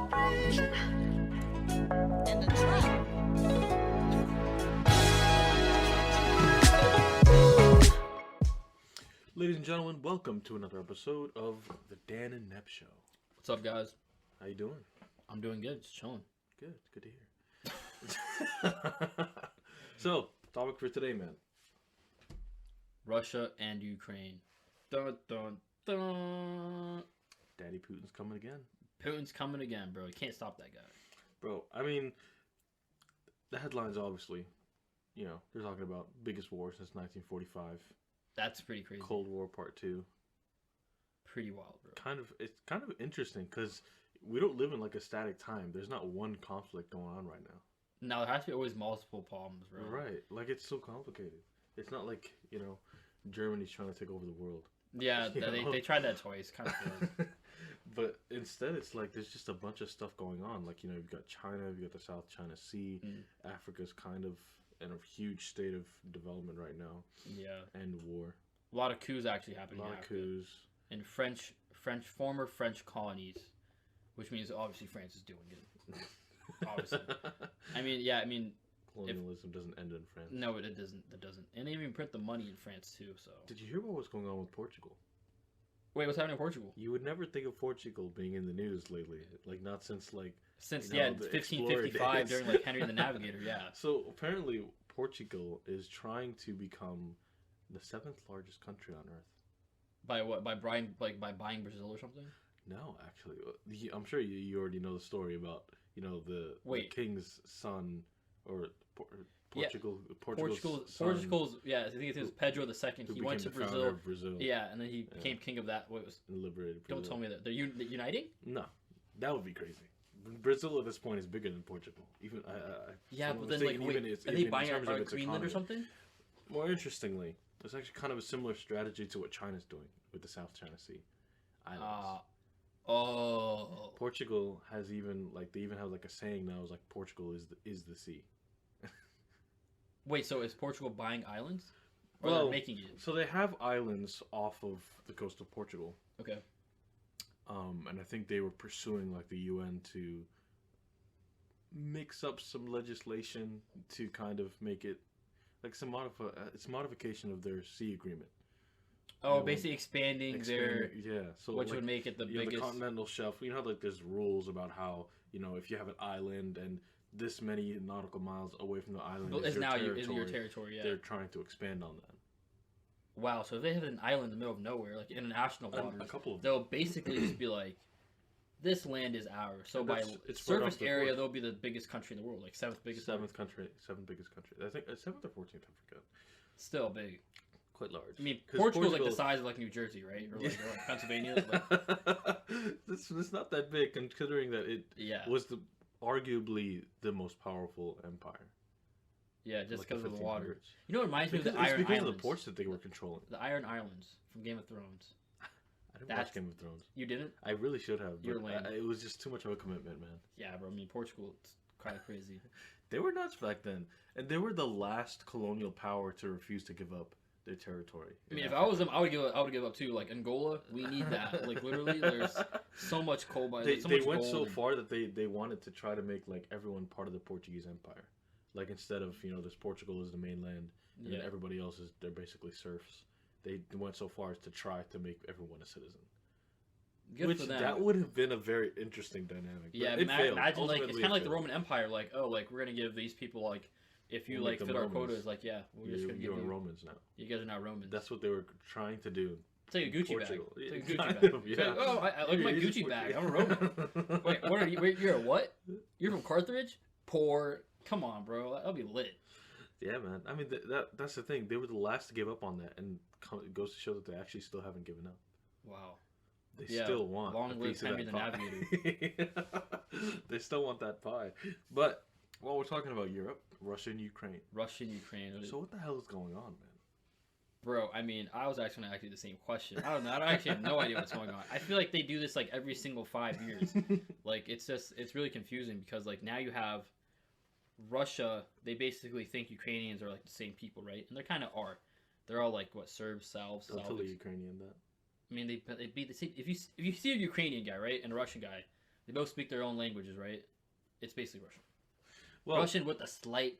celebration in the trap. Ladies and gentlemen, welcome to another episode of the Dan and Neb Show. What's up, guys? How you doing? I'm doing good, just chilling. Good to hear. So, topic for today, man. Russia and Ukraine. Dun, dun, dun. Daddy Putin's coming again. Putin's coming again, bro. You can't stop that guy. Bro, I mean, the headlines obviously, they're talking about biggest war since 1945. That's pretty crazy. Cold War Part 2. Pretty wild, bro. It's kind of interesting because we don't live in like a static time. There's not one conflict going on right now. Now, there has to be always multiple problems, bro. Right. Like, it's so complicated. It's not like, Germany's trying to take over the world. Yeah, they tried that twice, kind of feels. But instead, it's like there's just a bunch of stuff going on. Like, you've got China, you've got the South China Sea. Africa's kind of in a huge state of development right now. Yeah. And war. A lot of coups actually happening. A lot of coups. In former French colonies, which means obviously France is doing it. Obviously. I mean, colonialism doesn't end in France. No, it doesn't. And they even print the money in France too. So. Did you hear what was going on with Portugal? Wait, what's happening in Portugal? You would never think of Portugal being in the news lately. Like, not since 1555 during like Henry the Navigator. Yeah. So apparently Portugal is trying to become the 7th largest country on Earth. By what? By buying Brazil or something? No, actually, I'm sure you already know the story about the king's son or Portugal's son. Yeah, I think it was Pedro II. He went to Brazil. Yeah, and then he became king of that. Liberated Brazil. Don't tell me that they're uniting. No, that would be crazy. Brazil at this point is bigger than Portugal. Even but then are they buying out Greenland or something? More interestingly, it's actually kind of a similar strategy to what China's doing with the South China Sea islands. Portugal has they even have like a saying now, is like Portugal is the sea. Wait, so is Portugal buying islands? Or Well, they're making it? So they have islands off of the coast of Portugal. Okay. And I think they were pursuing like the UN to mix up some legislation to kind of make it like it's modification of their sea agreement. Oh, basically expanding their so which would make it the biggest. The continental shelf. You know how like there's rules about how if you have an island and this many nautical miles away from the island is now in your territory. Yeah, they're trying to expand on that. Wow, so if they have an island in the middle of nowhere, like international waters, a couple of they'll basically just be like, "This land is ours." So by surface area, they'll be the biggest country in the world, like seventh biggest country. Seventh biggest country. I think 7th or 14th. I forget. Still big. Quite large. I mean, Portugal's like the size of like New Jersey, right? Or like Pennsylvania. It's not that big, considering that it was arguably the most powerful empire. Yeah, just because of the water. You know what reminds me of the Iron Islands? Because of the ports that they were controlling. The Iron Islands from Game of Thrones. I didn't watch Game of Thrones. You didn't? I really should have. You're lame. It was just too much of a commitment, man. Yeah, bro. I mean, Portugal, it's kind of crazy. They were nuts back then. And they were the last colonial power to refuse to give up their territory. I mean, if I was them, I would give up too. Like Angola, we need that. Like literally, there's so much coal by. They went so far that they wanted to try to make like everyone part of the Portuguese Empire. Like instead of this Portugal is the mainland and then everybody else they're basically serfs. They went so far as to try to make everyone a citizen. Good for them. That would have been a very interesting dynamic. Yeah, imagine like it's kind of like the Roman Empire. Like we're gonna give these people like. If you like fit our quotas, like we're just gonna give you Romans now. You guys are now Romans. That's what they were trying to do. Take a Gucci bag. Take a Gucci bag. Yeah. I like my Gucci bag. I'm a Roman. Wait, what are you? Wait, you're a what? You're from Carthage? Poor. Come on, bro. That'll be lit. Yeah, man. I mean, that's the thing. They were the last to give up on that, and it goes to show that they actually still haven't given up. Wow. They still want long live Henry the Navigator. They still want that pie, but. While we're talking about Europe, Russia and Ukraine. So what the hell is going on, man? Bro, I mean, I was actually going to ask you the same question. I don't know. I actually have no idea what's going on. I feel like they do this like every single 5 years. Like it's really confusing because like now you have Russia. They basically think Ukrainians are like the same people, right? And they kind of are. They're all like what, Serbs, Salves. Totally Ukrainian that. I mean, they be the same. If you see a Ukrainian guy, right, and a Russian guy, They both speak their own languages, right? It's basically Russian. Well, Russian with a slight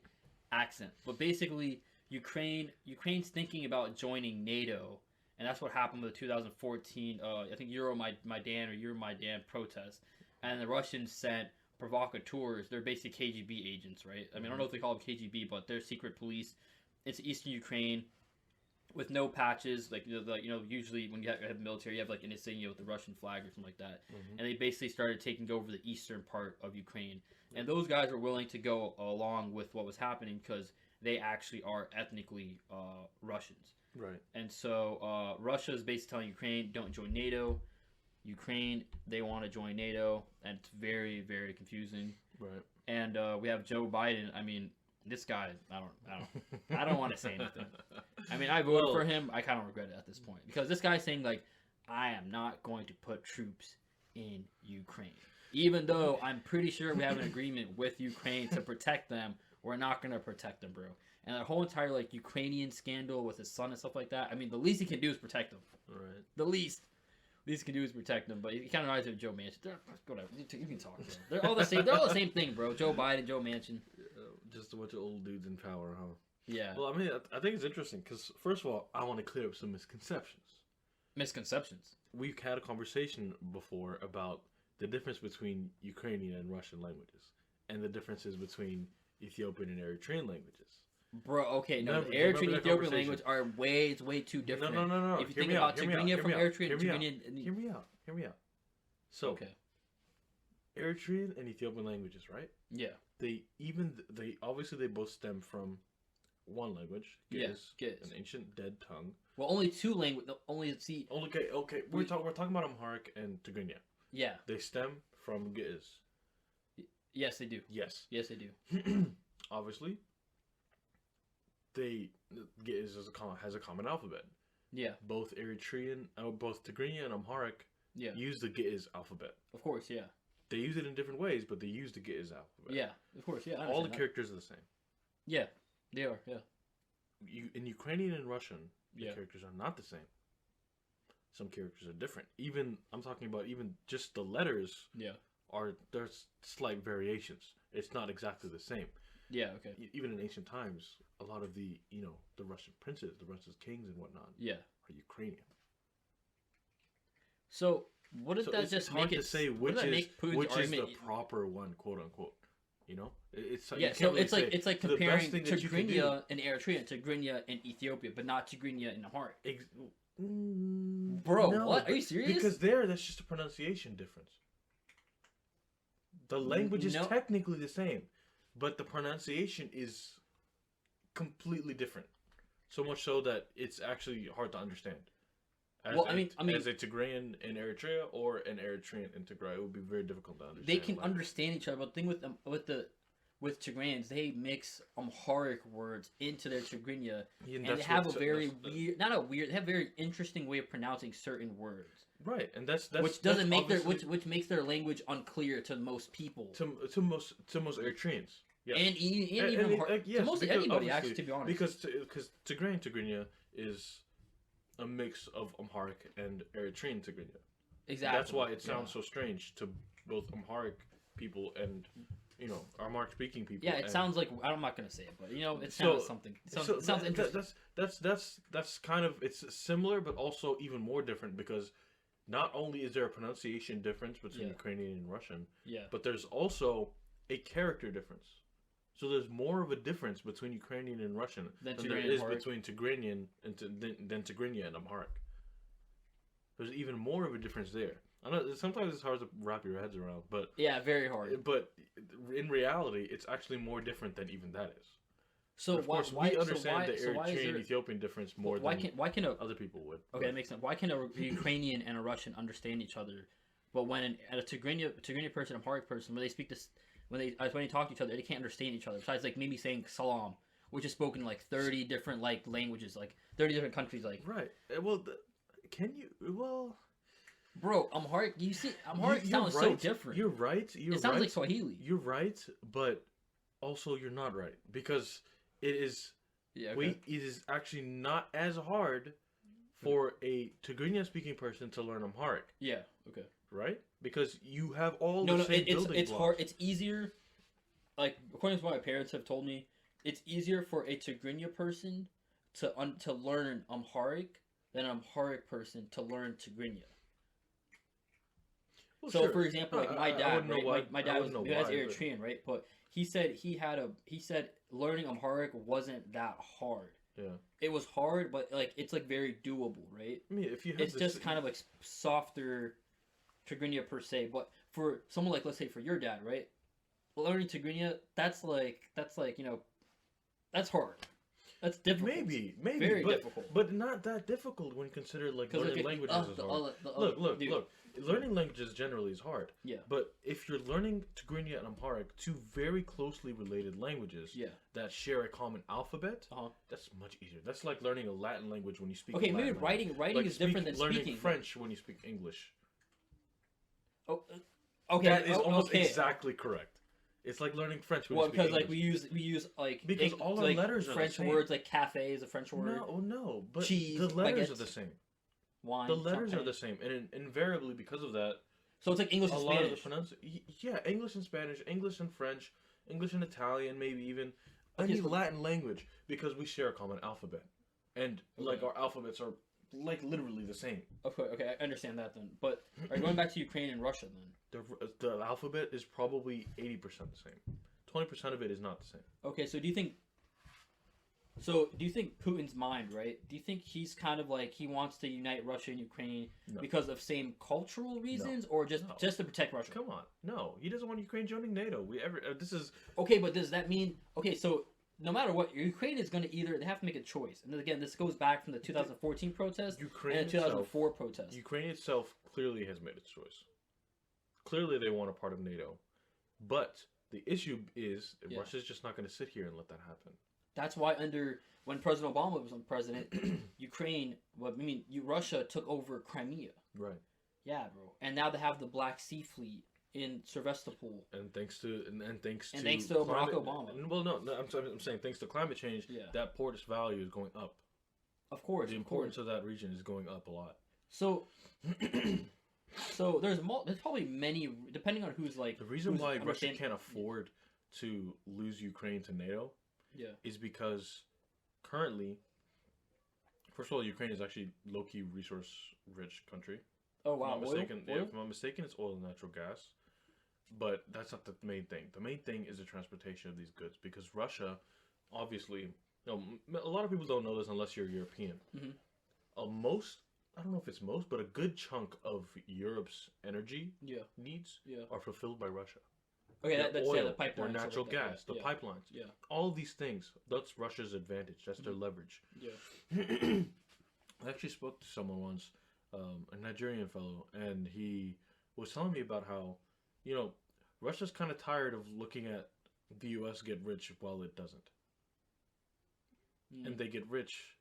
accent, but basically Ukraine's thinking about joining NATO, and that's what happened with the 2014. I think Euromaidan or Euromaidan protest, and the Russians sent provocateurs. They're basically KGB agents, right? I mean, I don't know if they call them KGB, but they're secret police. It's eastern Ukraine with no patches. Like usually when you have military, you have like an insignia with the Russian flag or something like that. Mm-hmm. And they basically started taking over the eastern part of Ukraine. And those guys were willing to go along with what was happening because they actually are ethnically Russians. Right. And so Russia is basically telling Ukraine, don't join NATO. Ukraine, they want to join NATO, and it's very, very confusing. Right. And we have Joe Biden. I mean, this guy, I don't want to say anything. I mean, I voted for him. I kind of regret it at this point because this guy's saying like, I am not going to put troops in Ukraine, even though I'm pretty sure we have an agreement with Ukraine to protect them. We're not going to protect them, bro. And the whole entire like Ukrainian scandal with his son and stuff like that. I mean, the least he can do is protect them. Right. The least he can do is protect them. But he kind of reminds me of Joe Manchin. Whatever. You can talk. Bro. They're all the same. They're all the same thing, bro. Joe Biden, Joe Manchin. Just a bunch of old dudes in power, huh? Yeah. Well, I mean, I think it's interesting because first of all, I want to clear up some misconceptions. Misconceptions. We've had a conversation before about the difference between Ukrainian and Russian languages, and the differences between Ethiopian and Eritrean languages. Bro, okay, no, Remember- the Eritrean remember and that Ethiopian conversation? language are way too different. No. If you Hear think me out, about hear me Tigrinya out, from hear me out, Eritrea, hear me out. Tigrinya... Hear me out. So, Okay. Eritrean and Ethiopian languages, right? Yeah. They obviously they both stem from one language, Yes, Giz, an ancient dead tongue. Well, only two language. See. Okay. We're talking about Amharic and Tigrinya. Yeah. They stem from Giz. Yes, they do. Yes. Yes, they do. Obviously, Giz has a common alphabet. Yeah. Both Tigrinya and Amharic use the Giz alphabet. Of course, yeah. They use it in different ways, but they use the Giz alphabet. Yeah, of course, yeah. I All the understand that. characters are the same. Yeah, they are. Yeah. In Ukrainian and Russian, the Yeah. characters are not the same. Some characters are different. I'm talking about even just the letters. Yeah. There's slight variations. It's not exactly the same. Yeah. Okay. Even in ancient times, a lot of the Russian princes, the Russian kings and whatnot, Yeah. are Ukrainian. So what did that it's just hard make it? to say what which did that is make Putin's which is argument? the proper one, quote unquote. You know, it's Yeah. you So can't really it's like say the comparing best thing that you can do- Tigrinya and Eritrea, Tigrinya and Ethiopia, but not Tigrinya and Amharic. Bro, no, what? Are you serious? Because that's just a pronunciation difference. The language is No. technically the same, but the pronunciation is completely different. So much so that it's actually hard to understand. As a Tigrayan in Eritrea or an Eritrean in Tigray, it would be very difficult to understand. They can like- understand each other, but the thing with Tigrayans, they mix Amharic words into their Tigrinya, Yeah, and that's they have a what- very that's- weird, not a weird, they have a very interesting way of pronouncing certain words, right, and that's which doesn't make which makes their language unclear to most people, to most Eritreans. Yes. and even to mostly anybody, actually, to be honest. Because Tigray and Tigrinya is a mix of Amharic and Eritrean Tigrinya. Exactly. That's why it sounds so strange to both Amharic people and Amharic speaking people. Yeah, it sounds like I'm not gonna say it, but it sounds something. It sounds interesting. That's kind of it's similar, but also even more different because not only is there a pronunciation difference between Ukrainian and Russian, but there's also a character difference. So there's more of a difference between Ukrainian and Russian than there is between Tigrinya than Tigrinya and Amharic. There's even more of a difference there. I know sometimes it's hard to wrap your heads around, but yeah, very hard. But in reality, it's actually more different than even that is. So of course, we understand the Eritrean Ethiopian difference more than other people would. Okay, that makes sense. Why can a Ukrainian and a Russian understand each other, but when a Tigrinya person, a Amharic person, when they speak this, when they talk to each other, they can't understand each other. Besides, like maybe saying salam, which is spoken in like 30 different languages, like 30 different countries, like. Right. Well, can you? Well. Bro, Amharic. You see, Amharic sounds so different. You're right. It sounds like Swahili. You're right, but also you're not right because it is. Yeah. Okay. It is actually not as hard for a Tigrinya speaking person to learn Amharic. Yeah. Okay. Right? because you have all No, the no, same it's building it's blocks. hard. It's easier. Like according to what my parents have told me, it's easier for a Tigrinya person to learn Amharic than an Amharic person to learn Tigrinya. Well, So, sure. for example, like my I dad, wouldn't know right? why- My I dad wouldn't know was why, but- Eritrean, right? But he said he said learning Amharic wasn't that hard. Yeah. It was hard, but like it's like very doable, right? I mean, if you have It's this, just kind of like softer Tigrinya per se. But for someone like, let's say for your dad, right? Learning Tigrinya, that's like that's hard. That's difficult. maybe, Very but, difficult. but not that difficult when you consider like learning languages is hard. Look. Learning languages generally is hard. Yeah. But if you're learning Tigrinya and Amharic, two very closely related languages Yeah. that share a common alphabet, Uh-huh. that's much easier. That's like learning a Latin language when you speak. Okay, a maybe Latin language. writing Like is different than learning speaking. French when you speak English. Oh, okay. That is almost okay. exactly correct. It's like learning French when Well, you speak because like English. we use like Because all our like, letters are the French same. words like cafe is a French word. No, but Cheese, the letters baguette, are the same. Wine. The letters are champagne. the same, and invariably because of that, So it's like English a and lot of the Spanish. yeah, English and Spanish, English and French, English and Italian, maybe even Okay, any so- Latin language, because we share a common alphabet, and like Okay. our alphabets are like literally the same. Okay, I understand that then. But are going back to Ukraine and Russia then? The alphabet is probably 80% the same. 20% of it is not the same. Okay, so do you think Putin's mind, right? Do you think he's kind of like he wants to unite Russia and Ukraine No. because of same cultural reasons, or just No. just to protect Russia? Come on, no, he doesn't want Ukraine joining NATO. This is Okay, but does that mean so no matter what, Ukraine is going to they have to make a choice. And then again, this goes back from the 2014 protest Ukraine and the 2004 protest. Ukraine itself clearly has made its choice. Clearly, they want a part of NATO, but the issue is Yeah. Russia's just not going to sit here and let that happen. That's why when President Obama was president, Russia took over Crimea. Right. Yeah, bro. And now they have the Black Sea Fleet in Sevastopol. And thanks to Barack Obama. Well, no, I'm saying thanks to climate change, Yeah. that port's value is going up. Of course, The importance of that region is going up a lot. So, there's probably many, depending on who's like. The reason who's why Russia understand- can't afford to lose Ukraine to NATO Yeah. is because currently, first of all, Ukraine is actually low-key resource-rich country. Oh wow. If I'm not mistaken, Oil? if I'm not mistaken, it's oil and natural gas. But that's not the main thing. The main thing is the transportation of these goods, because Russia, obviously, a lot of people don't know this unless you're European. Mhm. I don't know if it's most, but a good chunk of Europe's energy Yeah. needs Yeah. are fulfilled by Russia. Okay, Their that's oil, the pipeline. their natural gas, the yeah. pipelines, Yeah. all these things. That's Russia's advantage. That's their leverage. Yeah. I actually spoke to someone once, a Nigerian fellow, and he was telling me about how, Russia's kind of tired of looking at the U.S. get rich while it doesn't, and they get rich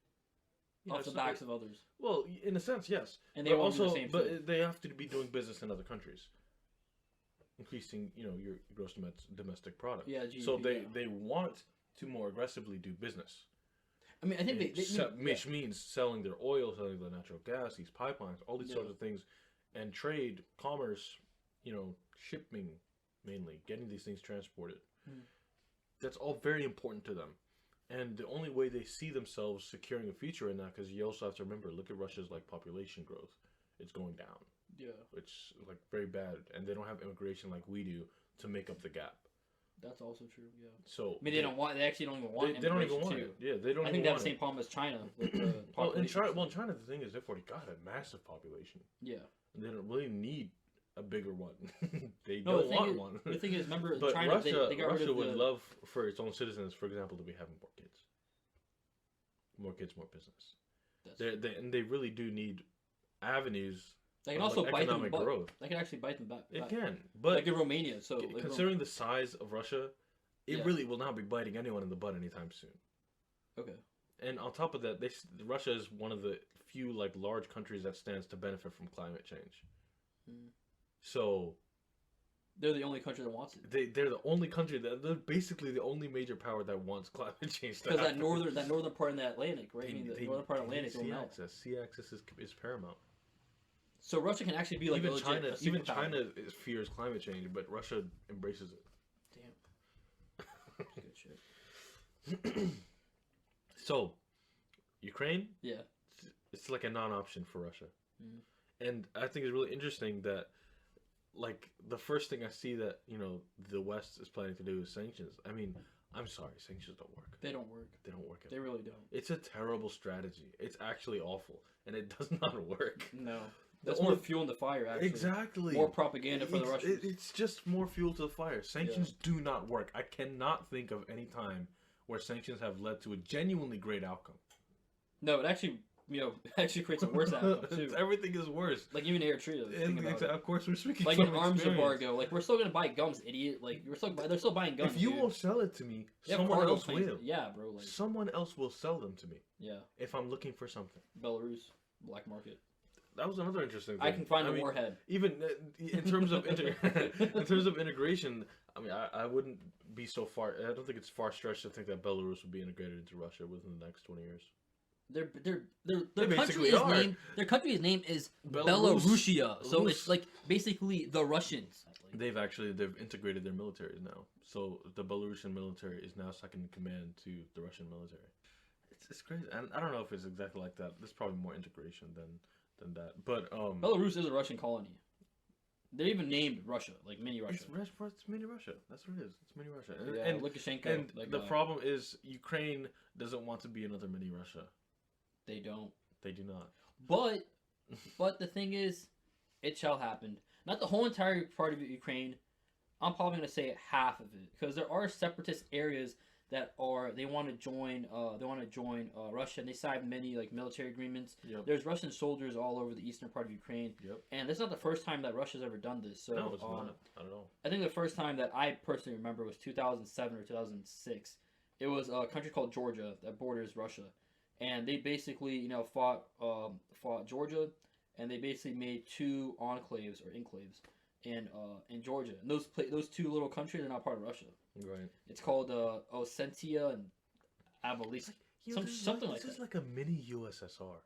Off the backs of others. Well, in a sense, yes, And they but won't do the also, same but thing. they have to be doing business in other countries, increasing, your gross domestic product. Yeah, GDP, so yeah. they want to more aggressively do business. I mean, I think Which means selling their oil, selling their natural gas, these pipelines, all these sorts of things, and trade, commerce, shipping mainly, getting these things transported. That's all very important to them. And the only way they see themselves securing a future in that, because you also have to remember, look at Russia's population growth. It's going down. Yeah. It's very bad, and they don't have immigration like we do to make up the gap. That's also true. Yeah. So They actually don't even want. They don't even immigration, want too. it. Yeah, they don't. I even think they have want the same it. problem as China. With the Well, in population. China, the thing is, they've already got a massive population. Yeah. And they don't really need a bigger one. They No, don't want one. The thing is, remember, But China, Russia, they got Russia rid of would the, love for its own citizens, for example, to be having more kids. More kids, more business. They really do need avenues. They can of, also bite them. economic growth. They can actually bite them back. It can, but like in Romania. So considering the size of Russia, it Yeah. really will not be biting anyone in the butt anytime soon. Okay. And on top of that, Russia is one of the few large countries that stands to benefit from climate change. So they're the only country that wants it. they're the only country they're basically the only major power that wants climate change. Because that northern part in the Atlantic, right? The northern part of the Atlantic will sea melt. access. Sea access is paramount. So Russia can actually be like even a legit, China, a even superpower. China fears climate change, but Russia embraces it. Damn. Good shit. So, Ukraine, Yeah. it's like a non-option for Russia, Mhm. and I think it's really interesting that, like, the first thing I see that the West is planning to do is sanctions. I mean, I'm sorry, sanctions don't work. They don't work. They don't work at They all. really don't. It's a terrible strategy. It's actually awful, and it does not work. No. The That's only- more fuel in the fire, actually. Exactly. More propaganda for the Russians. It's just more fuel to the fire. Sanctions do not work. I cannot think of any time where sanctions have led to a genuinely great outcome. No, it actually, actually creates a worse outcome, too. Everything is worse. Like, even Eritrea. Think about it. Of course, we're speaking Like from an arms experience. embargo. Like, we're still going to buy guns, idiot. Like, they're still buying guns, If you dude. won't sell it to me, They have someone cargo else planes. will. Yeah, bro. Like, Someone else will sell them to me yeah. if I'm looking for something. Belarus, black market. That was another interesting thing. I can find a mean, warhead. Even in terms of in terms of integration, I mean, I wouldn't be so far. I don't think it's far stretched to think that Belarus would be integrated into Russia within the next 20 years. Their They country basically is are. named. Their country's name is Belarus. Belarusia. So Belarus. it's like basically the Russians. They've integrated their militaries now. So the Belarusian military is now second in command to the Russian military. It's crazy, and I don't know if it's exactly like that. There's probably more integration than that. But Belarus is a Russian colony. They're even named Russia, like mini Russia. It's mini Russia. That's what it is. It's mini Russia. Yeah, And Lukashenko. and that the guy. problem is Ukraine doesn't want to be another mini Russia. They don't. They do not. But the thing is, it shall happen. Not the whole entire part of Ukraine. I'm probably gonna say half of it because there are separatist areas that they want to join. Russia, and they signed many like military agreements. Yep. There's Russian soldiers all over the eastern part of Ukraine. Yep. And this is not the first time that Russia's ever done this. So No, it's not at all. I think the first time that I personally remember was 2007 or 2006. It was a country called Georgia that borders Russia, and they basically fought Georgia, and they basically made two enclaves or enclaves in Georgia. And those two little countries are not part of Russia. Right. It's called Ossetia and Abkhazia. Something like This is that. like a mini USSR.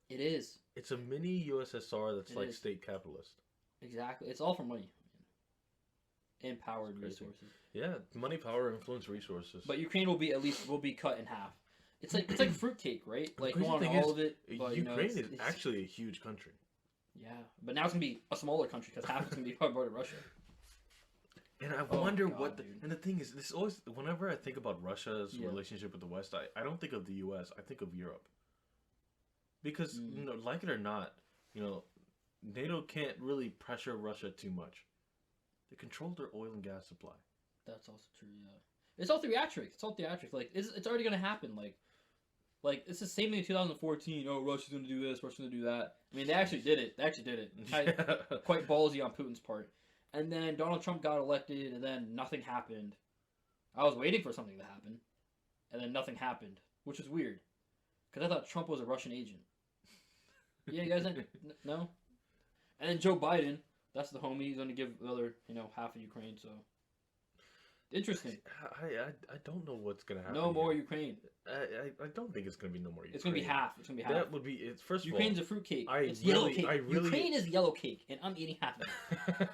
It is It's a mini USSR that's It like is. state capitalist. exactly. It's all for money and powered It's crazy. resources. Yeah, money, power, influence, resources. But Ukraine will be cut in half. It's like fruitcake, right? The Like you crazy want thing all is, of it. But, Ukraine is it's actually a huge country. yeah. But now it's gonna be a smaller country because half it's gonna be part of Russia. And I Oh, wonder God, what dude. and the thing is, this always whenever I think about Russia's Yeah. relationship with the West, I don't think of the US, I think of Europe. Because like it or not, NATO can't really pressure Russia too much. They control their oil and gas supply. That's also true. Yeah. It's all theatrics. Like it's already gonna happen. Like it's the same thing in 2014. Oh, Russia's gonna do this. Russia's gonna do that. I mean, they actually did it. Quite ballsy on Putin's part. And then Donald Trump got elected, and then nothing happened. I was waiting for something to happen, and then nothing happened, which is weird, because I thought Trump was a Russian agent. Yeah, you guys no. And then Joe Biden, that's the homie. He's gonna give the other, half of Ukraine. So interesting. I don't know what's gonna happen. No more here. Ukraine. I don't think it's gonna be no more Ukraine. It's gonna be half. It's gonna be half. That would be it. First of all, Ukraine's a fruitcake. It's yellow cake. really- Ukraine is yellow cake, and I'm eating half of it.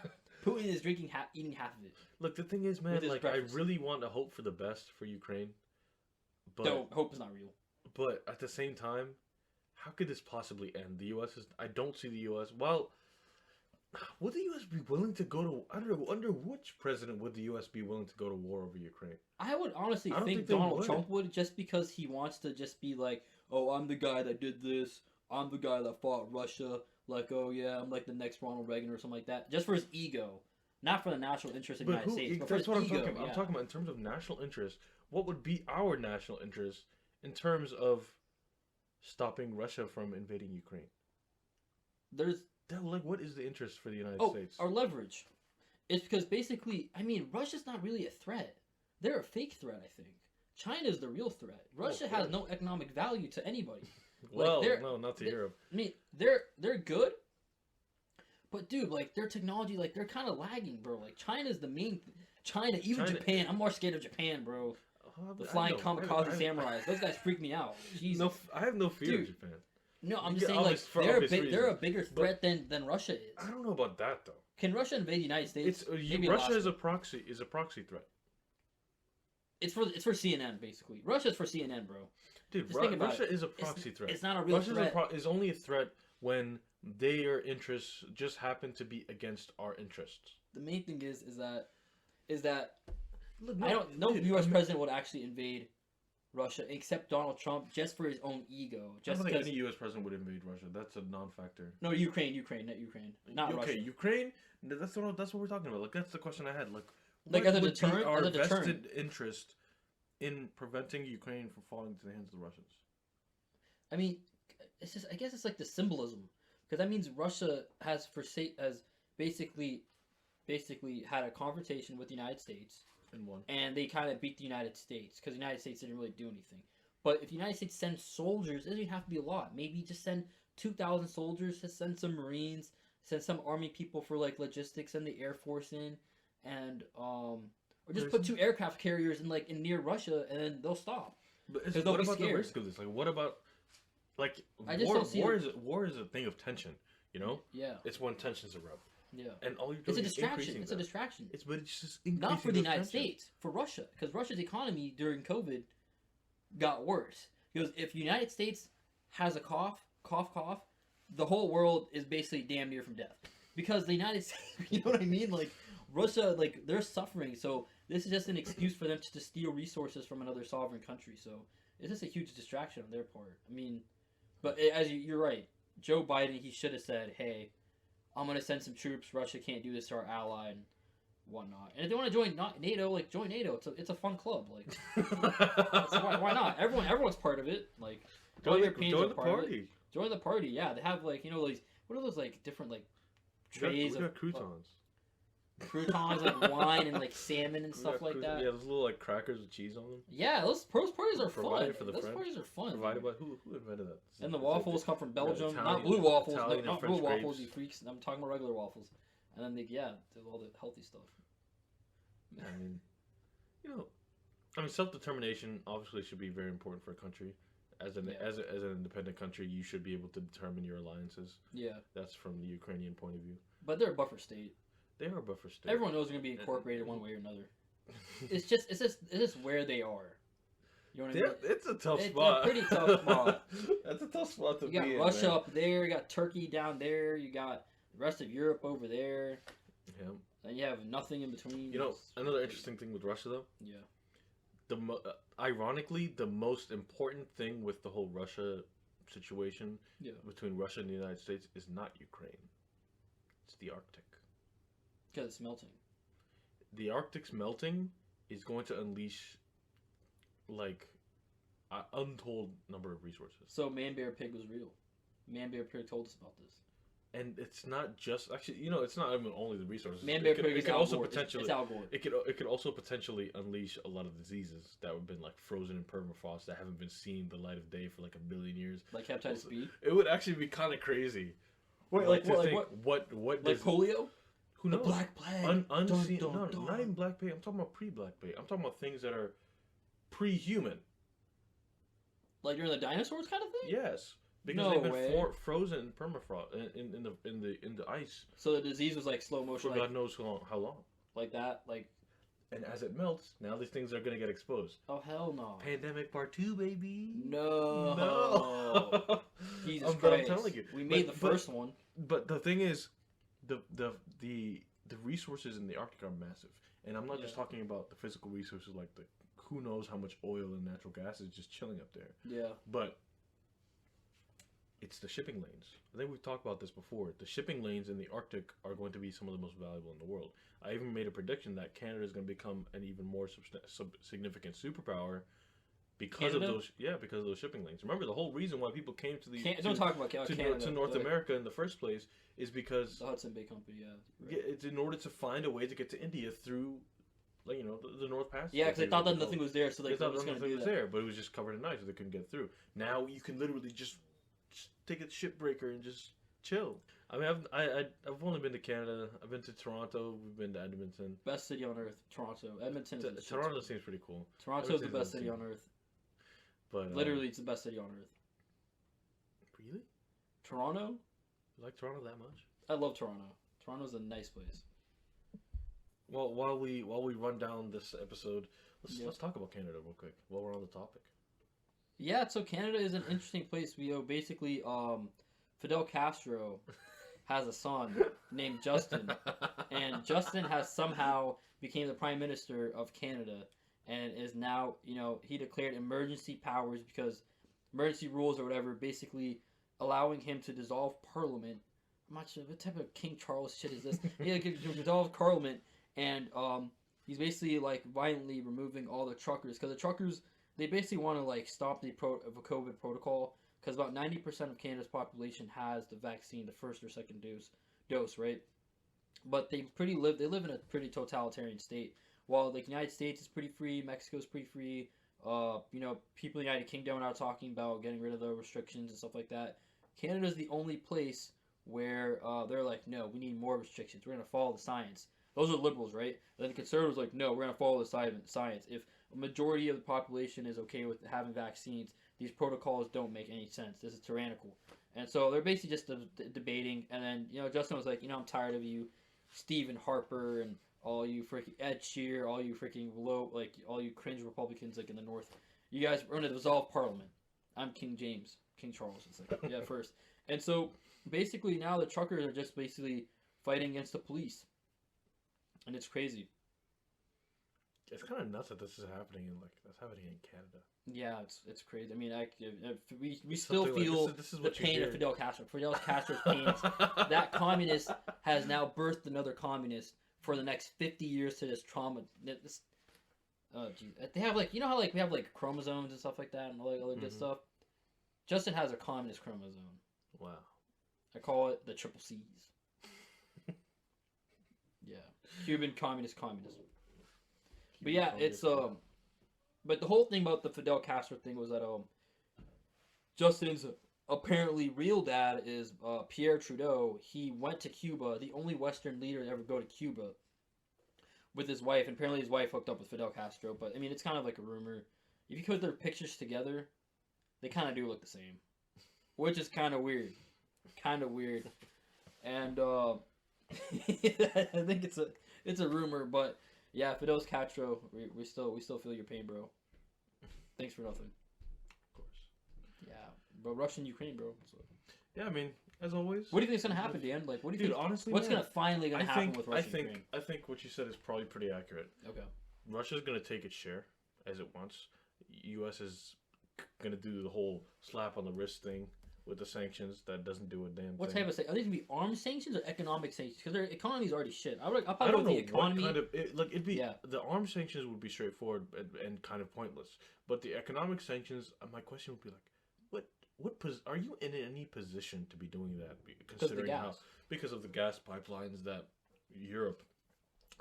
Putin is eating half of it. Look, the thing is, man, With his like breakfast. I really want to hope for the best for Ukraine, but Don't hope is not real. but at the same time, how could this possibly end? The U.S. is. I don't see the U.S. Well, would the U.S. be willing to go to? I don't know. Under which president would the U.S. be willing to go to war over Ukraine? I would honestly I don't think think they Donald would. Trump would, just because he wants to just be like, oh, I'm the guy that did this. I'm the guy that fought Russia. Like, oh yeah, I'm like the next Ronald Reagan or something like that. Just for his ego, not for the national interest of the United States. But for That's his what I'm ego, talking about. yeah. I'm talking about in terms of national interest. What would be our national interest in terms of stopping Russia from invading Ukraine? There's Like, what is the interest for the United States? our leverage. It's because basically, I mean, Russia's not really a threat. They're a fake threat, I think. China's the real threat. Russia has no economic value to anybody. Well, they're- no, not to Europe. I mean, they're good, but dude, like their technology, like they're kind of lagging, bro. Like China's the main. China, Japan. I'm more scared of Japan, bro. The flying kamikaze samurais. Those guys freak me out. Jesus. No, I have no fear of Dude. Japan. No, I'm just Yeah, saying like for they're obvious they're a reasons. bigger threat than Russia is. I don't know about that though. Can Russia invade the United States? Maybe Russia last is a week. proxy threat. It's for CNN basically. Russia's for CNN, bro. Dude, Just think about Russia it. is a proxy threat. It's not a real threat. Is only a threat when their interests just happen to be against our interests. The main thing is that Look, no U.S. president would actually invade Russia except Donald Trump just for his own ego. I Just don't think because. any U.S. president would invade Russia. That's a non-factor. No, Ukraine, not Okay, Russia. Ukraine. That's what we're talking about. Like that's the question I had. Like As a would be deterrent, our as a deterrent. vested interest in preventing Ukraine from falling into the hands of the Russians? I mean, it's just. I guess it's like the symbolism, because that means Russia has basically had a confrontation with the United States, and they kind of beat the United States because the United States didn't really do anything. But if the United States sends soldiers, it doesn't have to be a lot. Maybe just send 2,000 soldiers, just send some Marines, send some Army people for like logistics, send the Air Force in, and or just put 2 aircraft carriers in near Russia, and then they'll stop. But Because they'll what be about the scared. risk of this? Like, what about like I just war? don't see War is a thing of tension. You know, Yeah, it's when tensions erupt, yeah. and all you're It's doing a is distraction. increasing It's a them. distraction. But it's just increasing Not for the those United tensions. States, for Russia, because Russia's economy during COVID got worse. Because if the United States has a cough, the whole world is basically damn near from death. Because the United States, you know what I mean? Like Russia, like they're suffering, so this is just an excuse for them to steal resources from another sovereign country. So it's just a huge distraction on their part. I mean, but as you're right, Joe Biden, he should have said, "Hey, I'm gonna send some troops. Russia can't do this to our ally and whatnot. And if they want to join NATO, like join NATO. It's a fun club. Like why not? Everyone's part of it. Like all Europeans join are the part of it. party. Join the party. Yeah, they have like these. What are those like different like trays We got of croutons. croutons, like wine and like salmon and We stuff got like that. Yeah, those little like crackers with cheese on them. Yeah, those parties are fun. Provided for the Those French. parties are fun. Provided by who invented that? And the It's like waffles come from Belgium, Italian- not blue waffles, Italian and not blue French waffles, grapes. you freaks. I'm talking about regular waffles. And then all the healthy stuff. I mean, self-determination obviously should be very important for a country. As an independent country, you should be able to determine your alliances. Yeah, That's from the Ukrainian point of view. but they're a buffer state. They are a buffer state. Everyone knows they're gonna be incorporated one way or another. It's just where they are. You know what I mean? It's a tough It's a spot. pretty tough spot. That's a tough spot to You got be in. Russia man. up there, you got Turkey down there, you got the rest of Europe over there, Yeah. and you have nothing in between. Another interesting thing with Russia though. Yeah. Ironically, the most important thing with the whole Russia situation between Russia and the United States is not Ukraine. It's the Arctic. Because it's melting. The Arctic's melting is going to unleash like an untold number of resources. So Man Bear Pig was real. Man Bear Pig told us about this. And it's not just actually, it's not even only the resources. Man Bear Pig is also Gourd. potentially It's Al Gore. it could also potentially unleash a lot of diseases that have been like frozen in permafrost that haven't been seeing the light of day for like a billion years. Like hepatitis B. It would actually be kind of crazy. Wait, what like does polio? who knows? The Black Plague. Unseen, Dun, dun, dun. not even Black Plague. I'm talking about pre-Black Plague. I'm talking about things that are pre-human. Like during the dinosaurs kind of thing? Yes, because No they've been way. frozen in permafrost in the ice So the disease was like slow motion, for like, God knows how long. like that? Like, And as it melts, now these things are gonna get exposed. oh hell no. Pandemic Part 2, baby. No. Jesus But I'm Christ. telling you, We made but- the first one. But the thing is, the resources in the Arctic are massive, and I'm not just Yeah. talking about the physical resources like who knows how much oil and natural gas is just chilling up there, Yeah. but it's the shipping lanes. I think we've talked about this before. The shipping lanes in the Arctic are going to be some of the most valuable in the world. I even made a prediction that Canada is going to become an even more significant superpower because Canada? of those shipping lanes. Remember, the whole reason why people came to the Don't talk about Canada. to North like, America in the first place is because The Hudson Bay Company, yeah. yeah, it's in order to find a way to get to India through, like, the North Passage. Yeah, because they thought that nothing was there, so They they thought was going nothing to do was that. there, but it was just covered in ice, so they couldn't get through. Now you can literally just take a shipbreaker and just chill. I mean, I've only been to Canada. I've been to Toronto. We've been to Edmonton. Best city on earth, Toronto. Edmonton is the shit. Toronto seems pretty cool. Toronto's the Edmonton's best city on insane. earth. But Literally, it's the best city on earth. really? Toronto? You like Toronto that much? I love Toronto. Toronto's a nice place. Well, while we run down this episode, Yep. let's talk about Canada real quick while we're on the topic. Yeah, so Canada is an interesting place. Basically, Fidel Castro has a son named Justin, and Justin has somehow became the Prime Minister of Canada, and is now, he declared emergency powers because emergency rules or whatever, basically allowing him to dissolve Parliament. I'm not sure what type of King Charles shit is this. He can dissolve Parliament, and he's basically like violently removing all the truckers, because the truckers, they basically want to like stop the COVID protocol, because about 90% of Canada's population has the vaccine, the first or second dose, right? But they live in a pretty totalitarian state. While like the United States is pretty free, Mexico's pretty free. People in the United Kingdom are now talking about getting rid of the restrictions and stuff like that. Canada's the only place where they're like, no, we need more restrictions. We're gonna follow the science. Those are liberals, right? Then the conservatives are like, no, we're gonna follow the science. If a majority of the population is okay with having vaccines, these protocols don't make any sense. This is tyrannical. And so they're basically just debating. And then, Justin was like, I'm tired of you, Stephen Harper, and all you freaking Ed Sheeran, all you freaking all you cringe Republicans like in the North. You guys are going to dissolve Parliament. I'm King Charles. It's like, yeah, first. And so basically now the truckers are just basically fighting against the police. And it's crazy. It's kind of nuts that this is happening that's happening in Canada. Yeah, it's crazy. I mean, we still feel this is the pain of Fidel Castro. Fidel Castro's pain. That communist has now birthed another communist for the next 50 years to this trauma. They have how we have like chromosomes and stuff like that and all that other good stuff. Justin has a communist chromosome. Wow. I call it the triple C's. Yeah, Cuban communist. But yeah, it's but the whole thing about the Fidel Castro thing was that Justin's apparently real dad is Pierre Trudeau. He went to Cuba, the only Western leader to ever go to Cuba, with his wife. And apparently his wife hooked up with Fidel Castro. But I mean, it's kind of like a rumor. If you put their pictures together, they kind of do look the same, which is kind of weird. And I think it's a rumor, but yeah, Fidel Castro, we still feel your pain, bro. Thanks for nothing. Of course. Yeah, but Russia and Ukraine, bro. So. Yeah, I mean, as always. What do you think is gonna happen, Dan? Like, what do you think? Honestly, what's gonna finally happen with Russia and Ukraine? I think what you said is probably pretty accurate. Okay. Russia's gonna take its share as it wants. U.S. is gonna do the whole slap on the wrist thing with the sanctions. That doesn't do a damn thing. What type of sanctions? Are these gonna be armed sanctions or economic sanctions? Because their economy is already shit. I'll I probably don't go know with the economy. what kind of it'd be the armed sanctions would be straightforward and kind of pointless, but the economic sanctions. My question would be like, are you in any position to be doing that? Considering because of the gas pipelines that Europe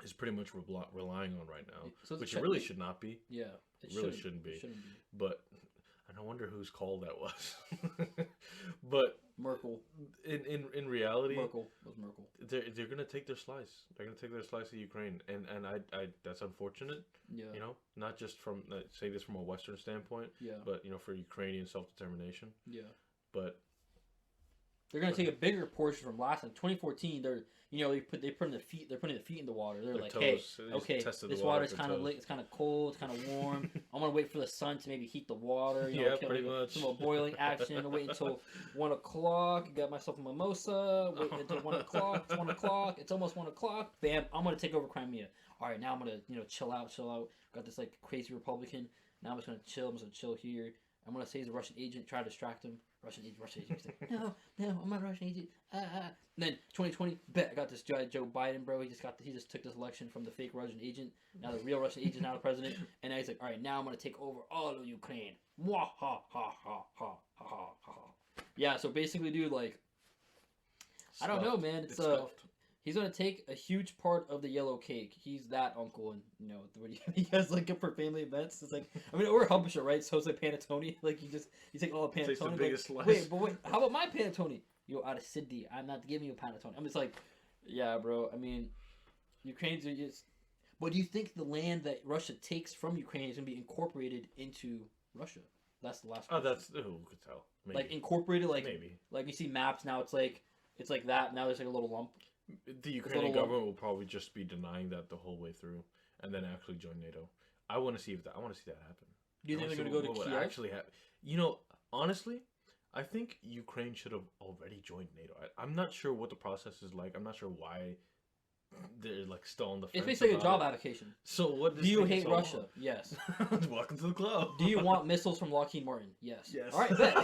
is pretty much relying on right now, So which it really should not be. Yeah, it really shouldn't be. But I wonder whose call that was. But Merkel. In reality, Merkel. They're gonna take their slice. They're gonna take their slice of Ukraine, and I that's unfortunate. Yeah. Not just from say this from a Western standpoint. Yeah. But for Ukrainian self-determination. Yeah. But they're gonna take a bigger portion from last time. 2014. They're putting the feet in the water. They're like, toes, hey, okay, this water's kind of it's kind of cold, it's kind of warm. I'm gonna wait for the sun to maybe heat the water. Pretty much. Some boiling action. Wait until 1 o'clock. Got myself a mimosa. Wait until 1 o'clock. It's 1 o'clock. It's almost 1 o'clock. Bam! I'm gonna take over Crimea. All right, now I'm gonna chill out. Got this like crazy Republican. Now I'm just gonna chill. I'm just gonna chill here. I'm gonna say he's a Russian agent. Try to distract him. Russian agent. He's like, no, I'm not a Russian agent. Then 2020, bet I got this guy Joe Biden, bro. He just took this election from the fake Russian agent. Now the real Russian agent is now the president. And now he's like, all right, now I'm gonna take over all of Ukraine. Mwah, ha ha ha ha ha ha ha. Yeah. So basically, dude, like, I don't know, man. It's he's gonna take a huge part of the yellow cake. He's that uncle, and he has like up for family events. It's like, I mean, we're Hubisher, right? So it's like panettone. Like you take all the panettone. Takes the biggest slice. Wait, how about my panettone? Yo, out of Sydney, I'm not giving you a panettone. I'm just like, yeah, bro. I mean, Ukraine's just. But do you think the land that Russia takes from Ukraine is gonna be incorporated into Russia? That's the last. Oh, question. that's who could tell. Maybe. Like incorporated, like maybe like you see maps now. It's like that. Now there's like a little lump. the Ukrainian government will probably just be denying that the whole way through, and then actually join NATO. I want to see that happen. Do you think they're gonna go to Kiev? Actually happen? You know, honestly, I think Ukraine should have already joined NATO. I'm not sure what the process is like. I'm not sure why they're like still on the fence. It's basically a about job it. application. So what? Do you hate Russia? Yes. Welcome to the club. Do you want missiles from Lockheed Martin? Yes. Yes. All right. Bet.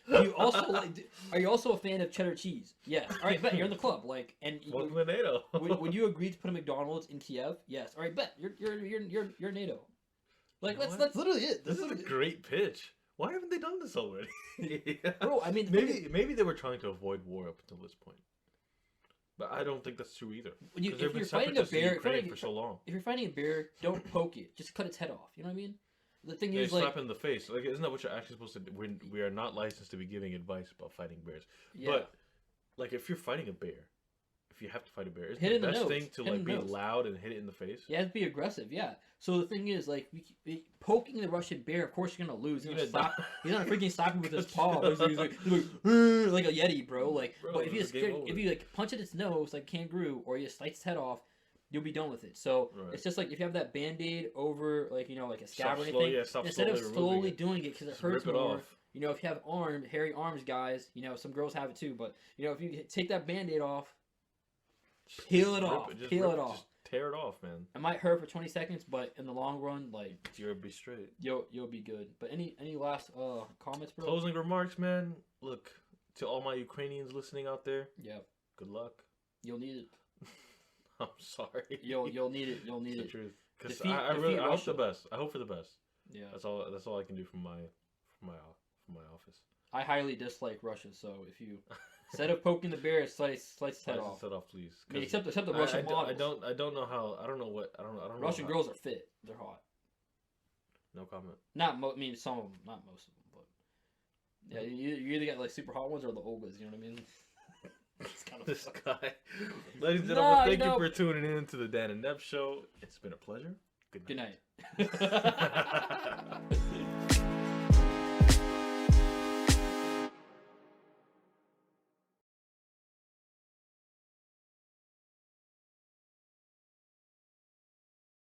Do you also like? Are you also a fan of cheddar cheese? Yes. All right. Bet you're in the club. Like, and Welcome to NATO. would you agree to put a McDonald's in Kiev? Yes. All right. Bet you're NATO. Like You know that's literally it. This That's is a literally it. great pitch. Why haven't they done this already? Bro, I mean, the thing is- maybe they were trying to avoid war up until this point, but I don't think that's true either. When you, 'Cause they've if been you're fighting a separatists in bear, Ukraine for so long. if you're fighting a bear, don't poke it. Just cut its head off. You know what I mean? The thing They is, slap like, in the face. Like, isn't that what you're actually supposed to do? We are not licensed to be giving advice about fighting bears. yeah. But like, if you're fighting a bear, if you have to fight a bear, isn't Hit the in the best nose. thing to Hit in like the be nose. loud and hit it in the face? You have to be aggressive, yeah. So the thing is, like, poking the Russian bear, of course you're gonna lose. He's gonna freaking slap him with his paw. He's like a yeti, bro. Like, Bro, but if you it's game over. if you like punch at its nose like kangaroo, or you slice its head off, you'll be done with it. So Right. it's just like if you have that band-aid over, like, you know, like a scab or Stop slowly- anything, yeah, stop instead of slowly slowly removing it. doing it because it Just hurts rip it more. off. You know, if you have hairy arms, guys, you know, some girls have it too. But you know, if you take that band-aid off, peel it Just off. rip just Peel rip it off. Just tear it off, man. It might hurt for 20 seconds, but in the long run, like, You'll be straight. you'll be good. But any last comments, bro? Closing remarks, man. Look, to all my Ukrainians listening out there, Yeah, good luck. you'll need it. I'm sorry. You'll need it. You'll need It's the it. truth. Because Defeat- I defeat hope Russia. the best. I hope for the best. Yeah, That's all I can do from my office. I highly dislike Russia. So if you instead of poking the bear, slice its head off. Set off, please. I mean, 'Cause except the Russian models. I don't know how. I don't know what. I don't know. Russian how- girls are fit. They're hot. No comment. I mean, some of them, not most of them, but yeah, you either get like super hot ones or the Olgas. You know what I mean? It's kind of This fucked. guy. Ladies and No, gentlemen, thank no. you for tuning in to the Dan and Neb Show. It's been a pleasure. Good night. Good night.